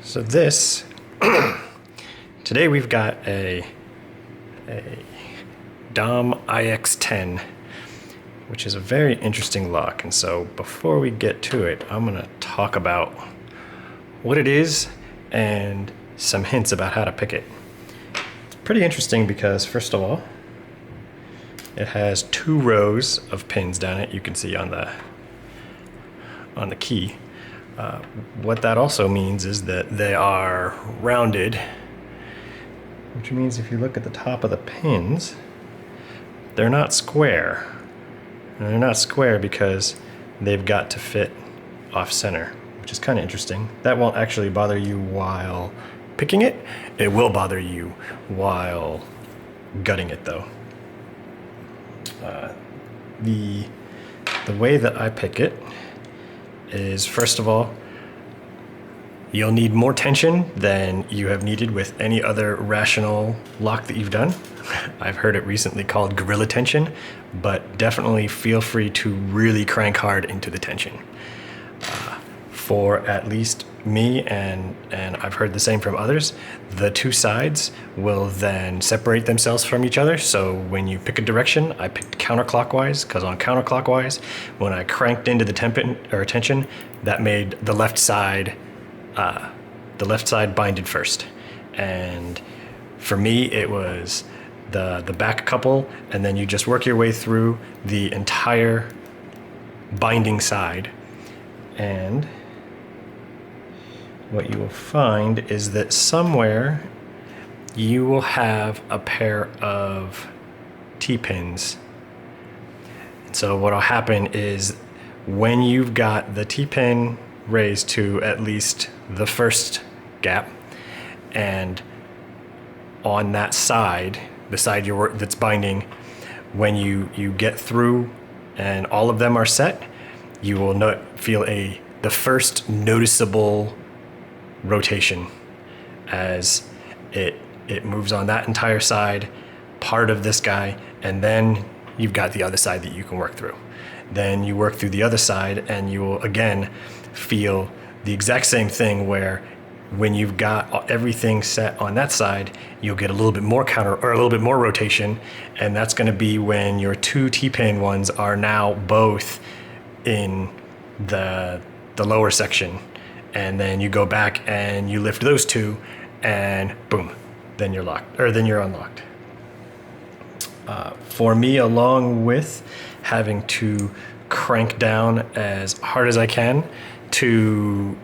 So this, today we've got a Dom IX10, which is a very interesting lock. And so before we get to it, I'm gonna talk about what it is and some hints about how to pick it. It's pretty interesting because first of all, it has 2 rows of pins down it. You can see on the key. What that also means is that they are rounded, which means if you look at the top of the pins, they're not square. And they're not square because they've got to fit off center, which is kind of interesting. That won't actually bother you while picking it. It will bother you while gutting it though. The way that I pick it is, first of all, you'll need more tension than you have needed with any other rational lock that you've done. I've heard it recently called gorilla tension, but definitely feel free to really crank hard into the tension. For at least me, and I've heard the same from others, the 2 sides will then separate themselves from each other. So when you pick a direction, I picked counterclockwise, because on counterclockwise, when I cranked into the tension, that made the left side binded first. And for me, it was the back couple, and then you just work your way through the entire binding side. And what you will find is that somewhere you will have a pair of T-pins. So what'll happen is when you've got the T-pin raised to at least the first gap, and on that side, the side that's binding, when you get through and all of them are set, you will feel the first noticeable rotation as it moves on that entire side, part of this guy, and then you've got the other side that you can work through. Then you work through the other side and you will again feel the exact same thing, where when you've got everything set on that side, you'll get a little bit more a little bit more rotation, and that's going to be when your 2 T-pin ones are now both in the lower section. And then you go back and you lift those 2, and boom, then you're locked, or then you're unlocked. For me, along with having to crank down as hard as I can to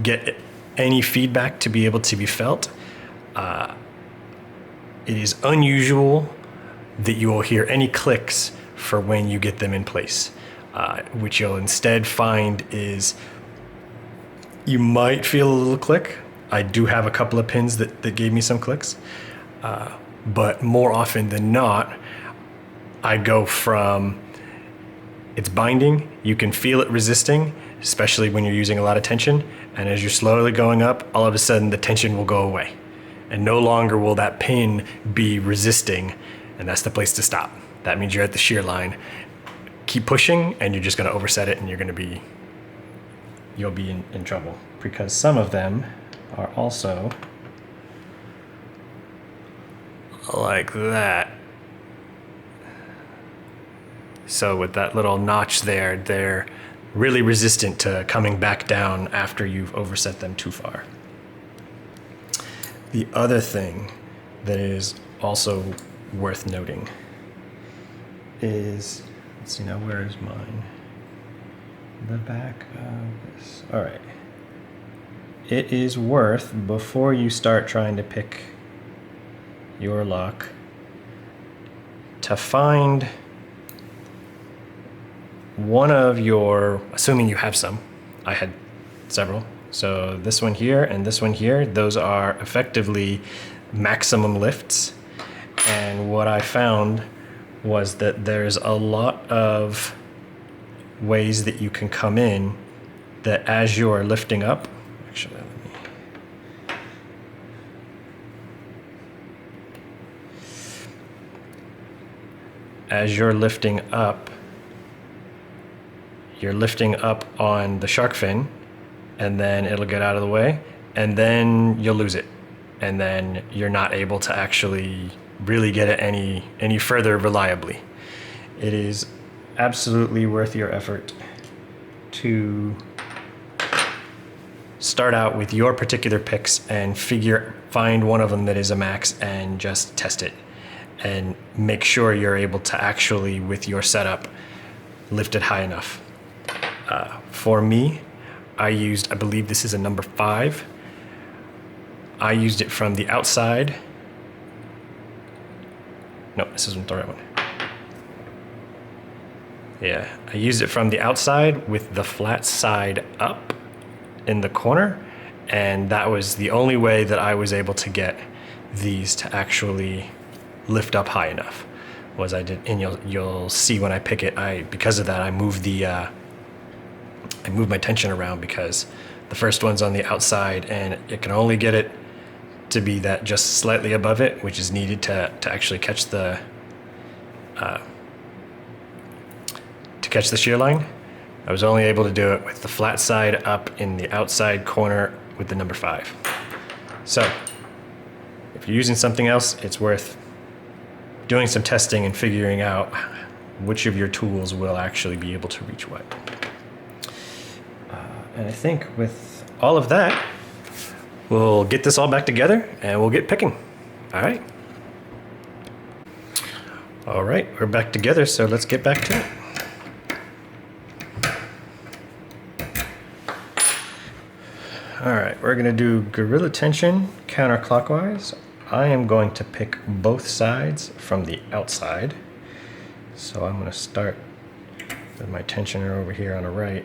get any feedback to be able to be felt, it is unusual that you will hear any clicks for when you get them in place. Which you'll instead find is you might feel a little click. I do have a couple of pins that gave me some clicks, but more often than not, I go from it's binding, you can feel it resisting, especially when you're using a lot of tension, and as you're slowly going up, all of a sudden the tension will go away, and no longer will that pin be resisting, and that's the place to stop. That means you're at the shear line. Keep pushing, and you're just going to overset it, and you'll be in trouble, because some of them are also like that. So with that little notch there, they're really resistant to coming back down after you've overset them too far. The other thing that is also worth noting is, let's see now, where is mine? The back of this. All right. It is worth, before you start trying to pick your lock, to find one of your, assuming you have some, I had several. So this one here and this one here, those are effectively maximum lifts. And what I found was that there's a lot of ways that you can come in that as you're lifting up, actually, as you're lifting up, you're lifting up on the shark fin, and then it'll get out of the way, and then you'll lose it. And then you're not able to actually really get it any further reliably. It is absolutely worth your effort to start out with your particular picks and find one of them that is a max and just test it and make sure you're able to actually, with your setup, lift it high enough. For me, I believe this is a number 5. I used it from the outside. No, this isn't the right one. Yeah, I used it from the outside with the flat side up in the corner, and that was the only way that I was able to get these to actually lift up high enough. Was I did, and you'll see when I pick it, because of that I moved my tension around, because the first one's on the outside and it can only get it to be that just slightly above it, which is needed to actually catch the shear line. I was only able to do it with the flat side up in the outside corner with the number 5. So if you're using something else, it's worth doing some testing and figuring out which of your tools will actually be able to reach what. And I think with all of that, we'll get this all back together and we'll get picking. All right. All right, we're back together, so let's get back to it. All right, we're gonna do gorilla tension counterclockwise. I am going to pick both sides from the outside. So I'm gonna start with my tensioner over here on the right,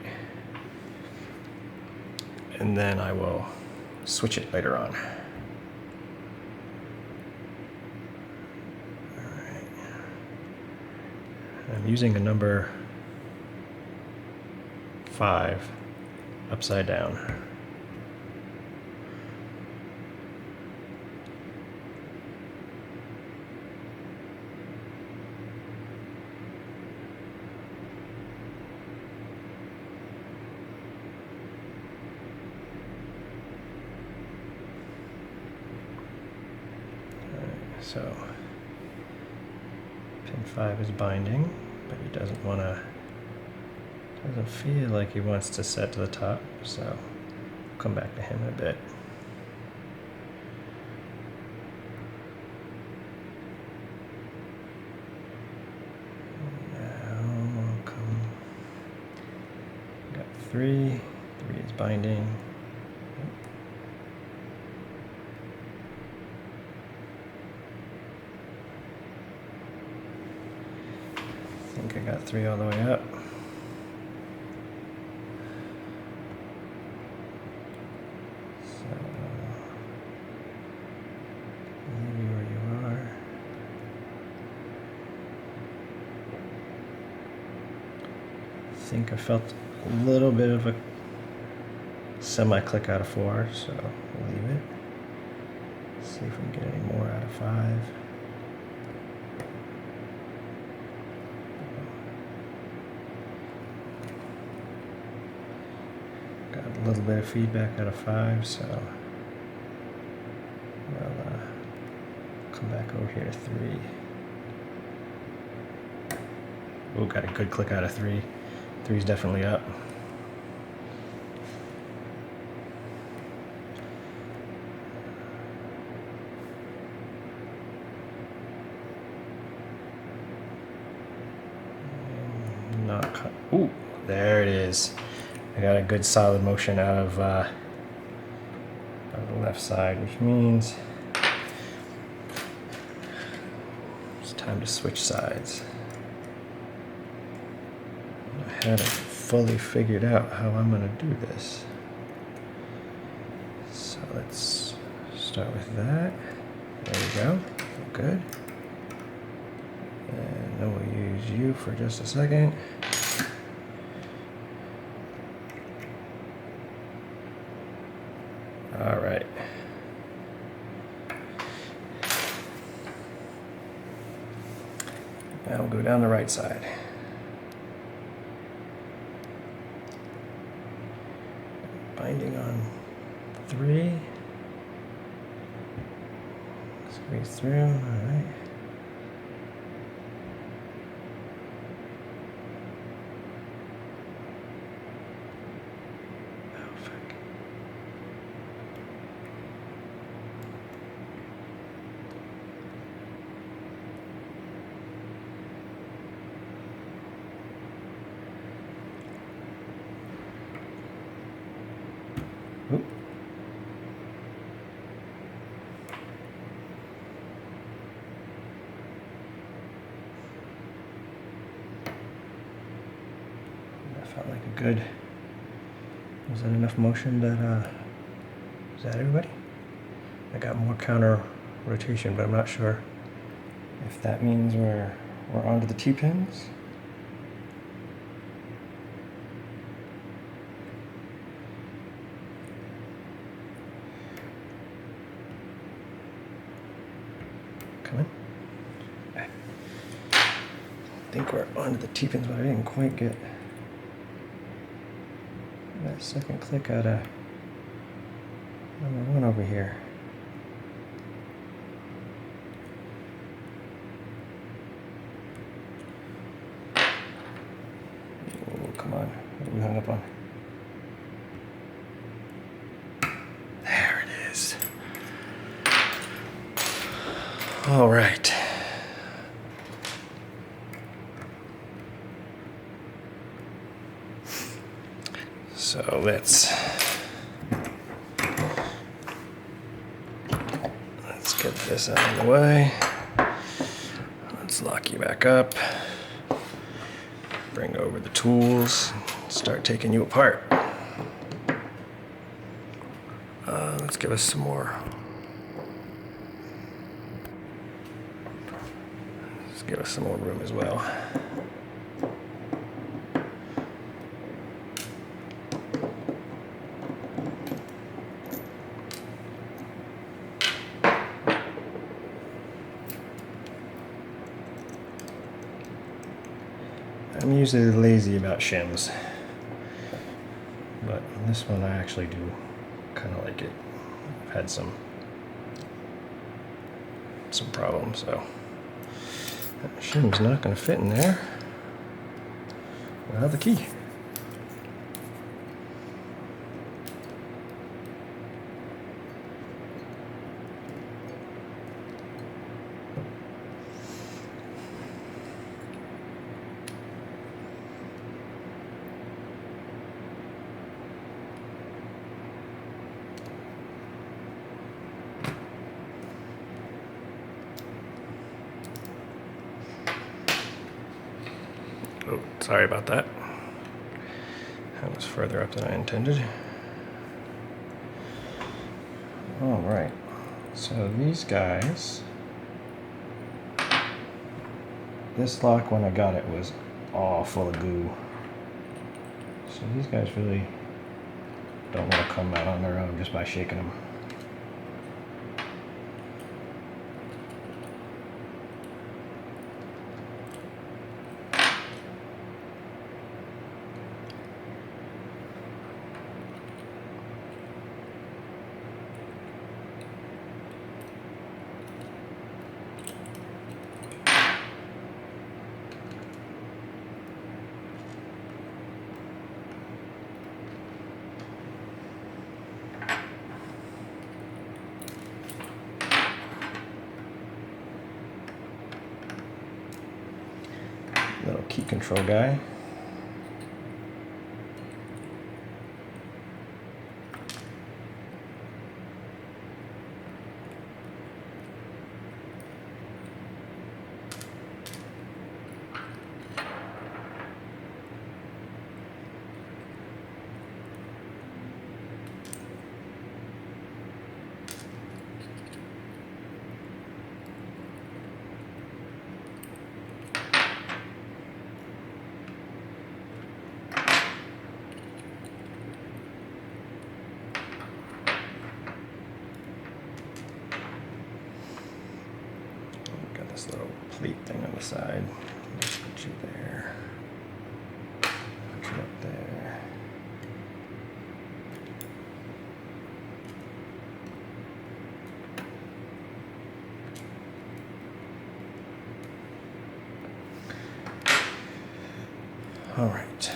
and then I will switch it later on. All right. I'm using a number 5 upside down. So pin 5 is binding, but he doesn't feel like he wants to set to the top, so I'll come back to him in a bit. Now I'll come, got 3 is binding. I think I got 3 all the way up. So, maybe where you are. I think I felt a little bit of a semi-click out of 4, so we'll leave it. See if we can get any more out of 5. Got a little bit of feedback out of 5, so I'll come back over here to 3. Oh, got a good click out of 3. 3's definitely up. Not cut. Ooh, there it is. I got a good solid motion out of the left side, which means it's time to switch sides. I hadn't fully figured out how I'm going to do this. So let's start with that. There we go. Good. And then we'll use you for just a second. All right. Now we'll go down the right side. Binding on 3. Squeeze through, all right. Oop. That felt like a good. Was that enough motion that is that everybody? I got more counter rotation, but I'm not sure if that means we're onto the T-pins. Come in. Okay. I think we're onto the T-pins, but I didn't quite get that second click out of number 1 over here. Oh, come on. What are we hung up on? There it is. All right. So let's get this out of the way. Let's lock you back up. Bring over the tools. Start taking you apart. Let's give us some more. Let's give us some more room as well. I'm usually lazy about shims, but on this one I actually do kind of like it. I've had some problems, so that shim's not going to fit in there without the key. Oh, sorry about that. That was further up than I intended. All right, so these guys, this lock when I got it was all full of goo. So these guys really don't want to come out on their own just by shaking them. Little key control guy. This little pleat thing on the side. Just put you there. Put you up there. All right.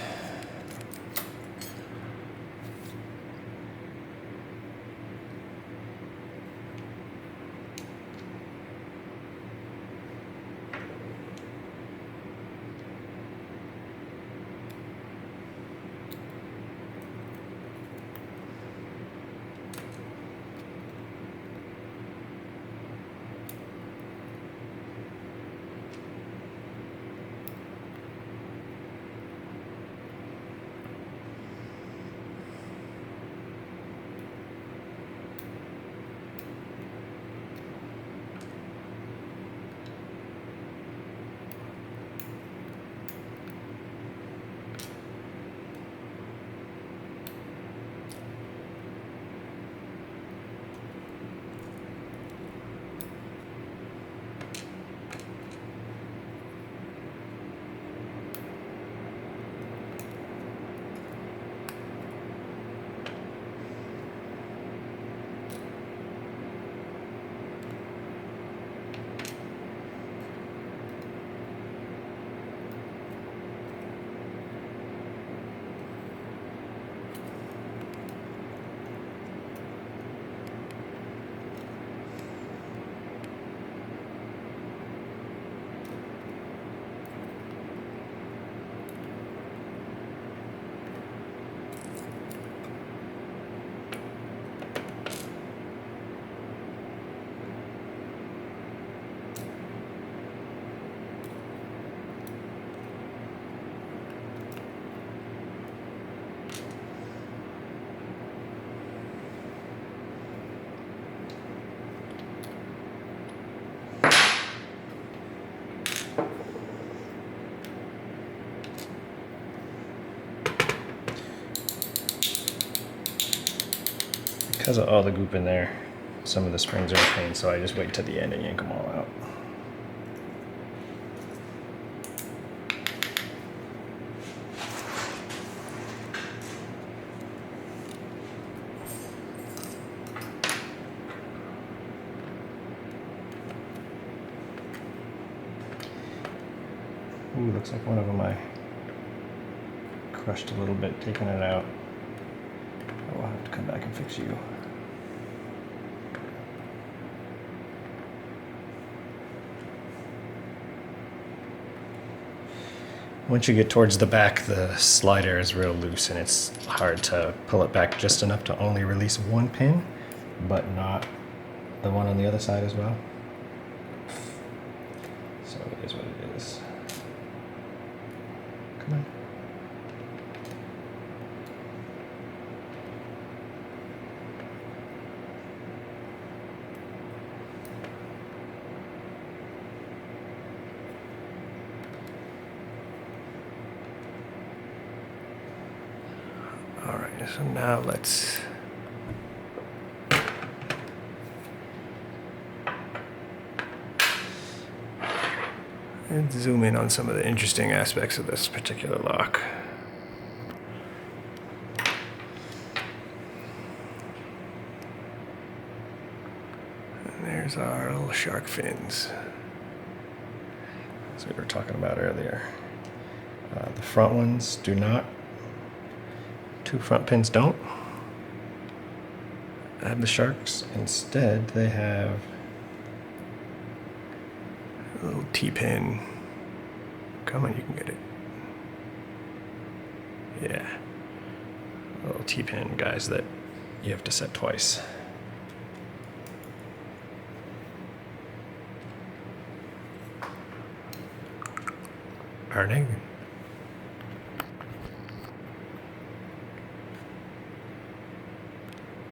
Because of all the goop in there, some of the springs are a pain, so I just wait till the end and yank them all out. Ooh, looks like one of them I crushed a little bit, taking it out. I will have to come back and fix you. Once you get towards the back, the slider is real loose and it's hard to pull it back just enough to only release one pin, but not the one on the other side as well. So it is what it is. Come on. All right, so now let's zoom in on some of the interesting aspects of this particular lock. And there's our little shark fins, as we were talking about earlier. The front ones do not. Two front pins don't have the sharks. Instead, they have a little T-pin. Come on, you can get it. Yeah. Little T-pin guys that you have to set twice. Earning.